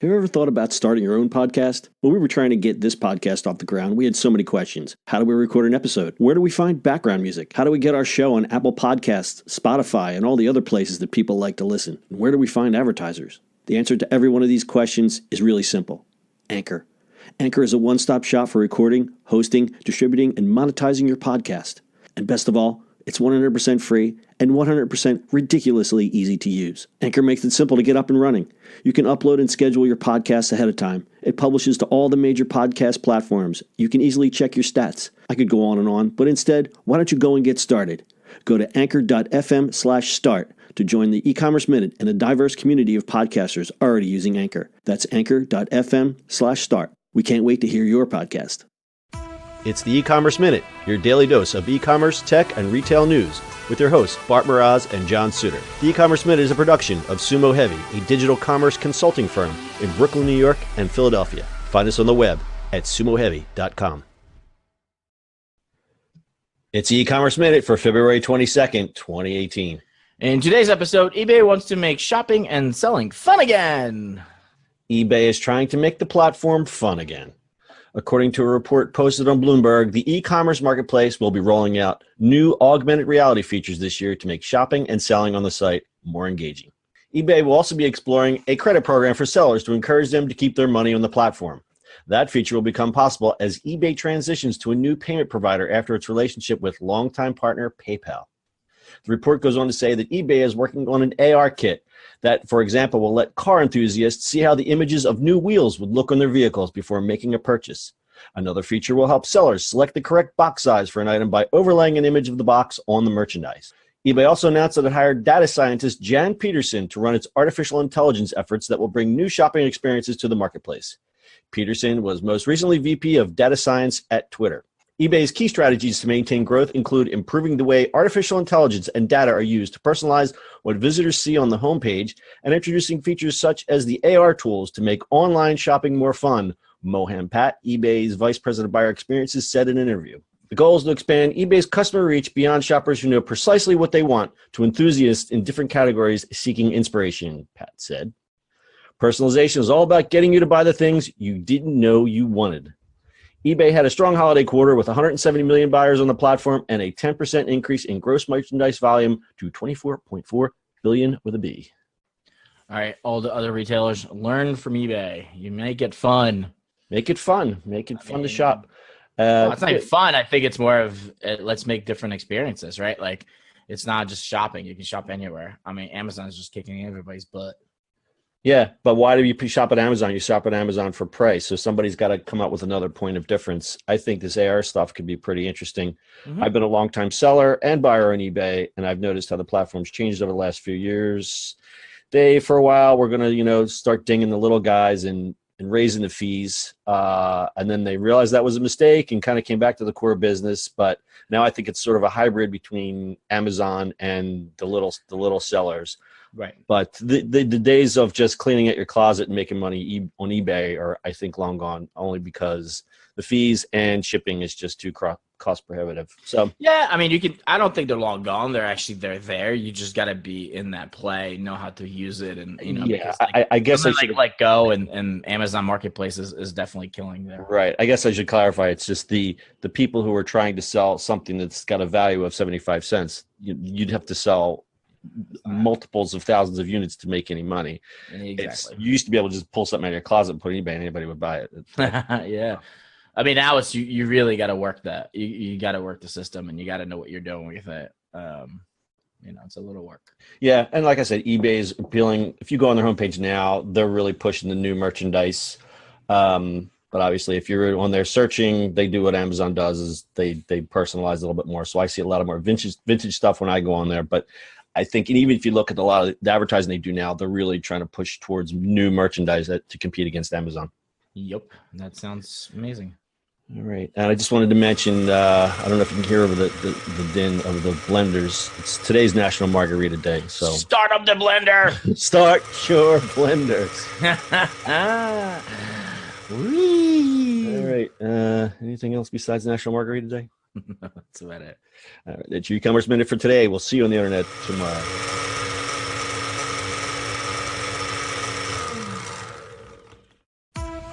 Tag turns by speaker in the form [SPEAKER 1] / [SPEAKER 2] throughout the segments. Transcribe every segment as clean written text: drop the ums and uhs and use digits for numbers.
[SPEAKER 1] Have you ever thought about starting your own podcast? When we were trying to get this podcast off the ground, we had so many questions. How do we record an episode? Where do we find background music? How do we get our show on Apple Podcasts, Spotify, and all the other places that people like to listen? And where do we find advertisers? The answer to every one of these questions is really simple. Anchor. Anchor is a one-stop shop for recording, hosting, distributing, and monetizing your podcast. And best of all, it's 100% free and 100% ridiculously easy to use. Anchor makes it simple to get up and running. You can upload and schedule your podcasts ahead of time. It publishes to all the major podcast platforms. You can easily check your stats. I could go on, but instead, why don't you go and get started? Go to anchor.fm/start to join the eCommerce Minute and a diverse community of podcasters already using Anchor. That's anchor.fm/start. We can't wait to hear your podcast.
[SPEAKER 2] It's the eCommerce Minute, your daily dose of e-commerce, tech, and retail news with your hosts, Bart Mraz and John Suter. The eCommerce Minute is a production of Sumo Heavy, a digital commerce consulting firm in Brooklyn, New York, and Philadelphia. Find us on the web at sumoheavy.com. It's the eCommerce Minute for February 22nd, 2018.
[SPEAKER 3] In today's episode, eBay wants to make shopping and selling fun again.
[SPEAKER 2] eBay is trying to make the platform fun again. According to a report posted on Bloomberg, the e-commerce marketplace will be rolling out new augmented reality features this year to make shopping and selling on the site more engaging. eBay will also be exploring a credit program for sellers to encourage them to keep their money on the platform. That feature will become possible as eBay transitions to a new payment provider after its relationship with longtime partner PayPal. The report goes on to say that eBay is working on an AR kit that, for example, will let car enthusiasts see how the images of new wheels would look on their vehicles before making a purchase. Another feature will help sellers select the correct box size for an item by overlaying an image of the box on the merchandise. eBay also announced that it hired data scientist Jan Peterson to run its artificial intelligence efforts that will bring new shopping experiences to the marketplace. Peterson was most recently VP of Data Science at Twitter. eBay's key strategies to maintain growth include improving the way artificial intelligence and data are used to personalize what visitors see on the homepage and introducing features such as the AR tools to make online shopping more fun, Mohan Pat, eBay's Vice President of Buyer Experiences, said in an interview. The goal is to expand eBay's customer reach beyond shoppers who know precisely what they want to enthusiasts in different categories seeking inspiration, Pat said. Personalization is all about getting you to buy the things you didn't know you wanted. eBay had a strong holiday quarter with 170 million buyers on the platform and a 10% increase in gross merchandise volume to 24.4 billion with a B.
[SPEAKER 3] All right, all the other retailers, learn from eBay. You make it fun.
[SPEAKER 2] Make it fun. Make it fun to shop.
[SPEAKER 3] It's not even fun. I think it's more of let's make different experiences, right? Like it's not just shopping. You can shop anywhere. I mean, Amazon's just kicking everybody's butt.
[SPEAKER 2] Yeah, but why do you shop at Amazon? You shop at Amazon for price. So somebody's got to come up with another point of difference. I think this AR stuff could be pretty interesting. Mm-hmm. I've been a longtime seller and buyer on eBay, and I've noticed how the platform's changed over the last few years. For a while, we're going to, start dinging the little guys and raising the fees. And then they realized that was a mistake and kind of came back to the core business. But now I think it's sort of a hybrid between Amazon and the little sellers.
[SPEAKER 3] Right.
[SPEAKER 2] But the days of just cleaning out your closet and making money on eBay are, I think, long gone, only because the fees and shipping is just too cost prohibitive. So
[SPEAKER 3] yeah, I mean, I don't think they're long gone. They're there. You just got to be in that play, know how to use it, and
[SPEAKER 2] Yeah, because, I guess I should
[SPEAKER 3] let go. And Amazon Marketplace is definitely killing there.
[SPEAKER 2] Right. I guess I should clarify. It's just the people who are trying to sell something that's got a value of 75 cents. You'd have to sell multiples of thousands of units to make any money.
[SPEAKER 3] Exactly.
[SPEAKER 2] You used to be able to just pull something out of your closet and put it on eBay and anybody would buy it.
[SPEAKER 3] Yeah. I mean, now it's you really got to work that. You got to work the system and you got to know what you're doing with it. It's a little work.
[SPEAKER 2] Yeah. And like I said, eBay is appealing. If you go on their homepage now, they're really pushing the new merchandise. But obviously, if you're on there searching, they do what Amazon does is they personalize a little bit more. So I see a lot of more vintage stuff when I go on there. But I think, and even if you look at a lot of the advertising they do now, they're really trying to push towards new merchandise to compete against Amazon.
[SPEAKER 3] Yep, that sounds amazing.
[SPEAKER 2] All right, and I just wanted to mention, I don't know if you can hear over the din of the blenders. It's today's National Margarita Day, so
[SPEAKER 3] start up the blender.
[SPEAKER 2] Start your blenders.
[SPEAKER 3] Whee!
[SPEAKER 2] All right, anything else besides National Margarita Day?
[SPEAKER 3] That's about it.
[SPEAKER 2] All right, that's your e-commerce minute for today. We'll see you on the internet tomorrow.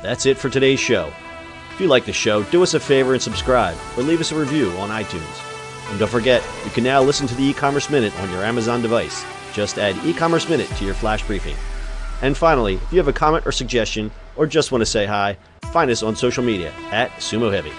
[SPEAKER 2] That's it for today's show. If you like the show, do us a favor and subscribe, or leave us a review on iTunes. And don't forget, you can now listen to the e-commerce minute on your Amazon device. Just add e-commerce minute to your flash briefing. And finally, if you have a comment or suggestion, or just want to say hi, find us on social media at Sumo Heavy.